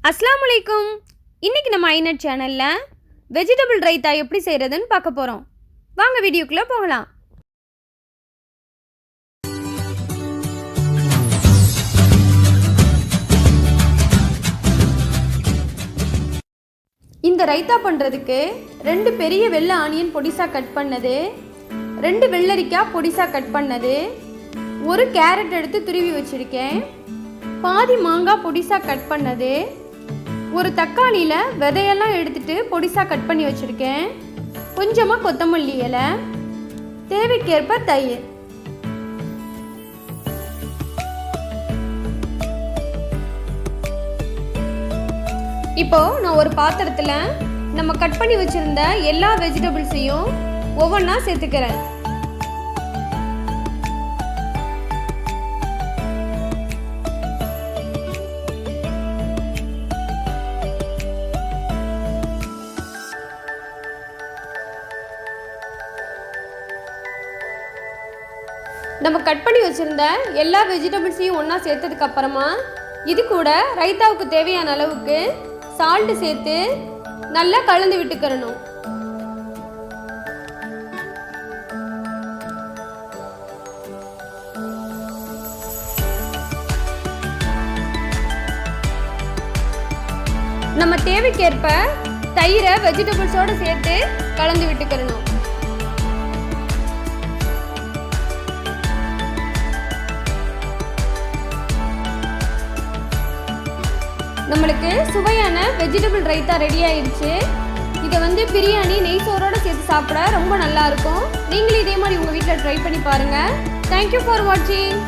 அஸ்ஸலாமு அலைக்கும். இன்றைக்கி நம்ம ஐநட் சேனலில் வெஜிடபிள் ரைத்தா எப்படி செய்கிறதுன்னு பார்க்க போகிறோம். வாங்க வீடியோக்குள்ளே போகலாம். இந்த ரைத்தா பண்ணுறதுக்கு 2 பெரிய வெள்ளை ஆனியன் பொடிசாக கட் பண்ணது, 2 வெள்ளரிக்காய் பொடிசாக கட் பண்ணது, 1 கேரட் எடுத்து துருவி வச்சுருக்கேன், பாதி மாங்காய் பொடிசாக கட் பண்ணது, 1 தக்காளியில் விதையெல்லாம் எடுத்துட்டு பொடிசாக கட் பண்ணி வச்சுருக்கேன், கொஞ்சமாக கொத்தமல்லி இலை, தேவைக்கேற்ப தயிர். இப்போது நான் ஒரு பாத்திரத்தில் நம்ம கட் பண்ணி வச்சுருந்த எல்லா வெஜிடபிள்ஸையும் ஒவ்வொன்றா சேர்த்துக்கிறேன். நம்ம கட் பண்ணி வச்சுருந்த எல்லா வெஜிடபிள்ஸையும் ஒன்றா சேர்த்ததுக்கு அப்புறமா இது கூட ரைத்தாவுக்கு தேவையான அளவுக்கு சால்ட்டு சேர்த்து நல்லா கலந்து விட்டுக்கிறணும். நம்ம தேவைக்கேற்ப தயிரை வெஜிடபிள்ஸோடு சேர்த்து கலந்து விட்டுக்கிறணும். நம்மளுக்கு சுவையான வெஜிடபிள் ரைத்தா ரெடி ஆயிடுச்சு. இதை பிரியாணி நெய் சோறோட சேர்த்து சாப்பிட ரொம்ப நல்லா இருக்கும். நீங்களும் இதே மாதிரி உங்கள் வீட்டில் ட்ரை பண்ணி பாருங்கள். தேங்க்யூ ஃபார் வாட்சிங்.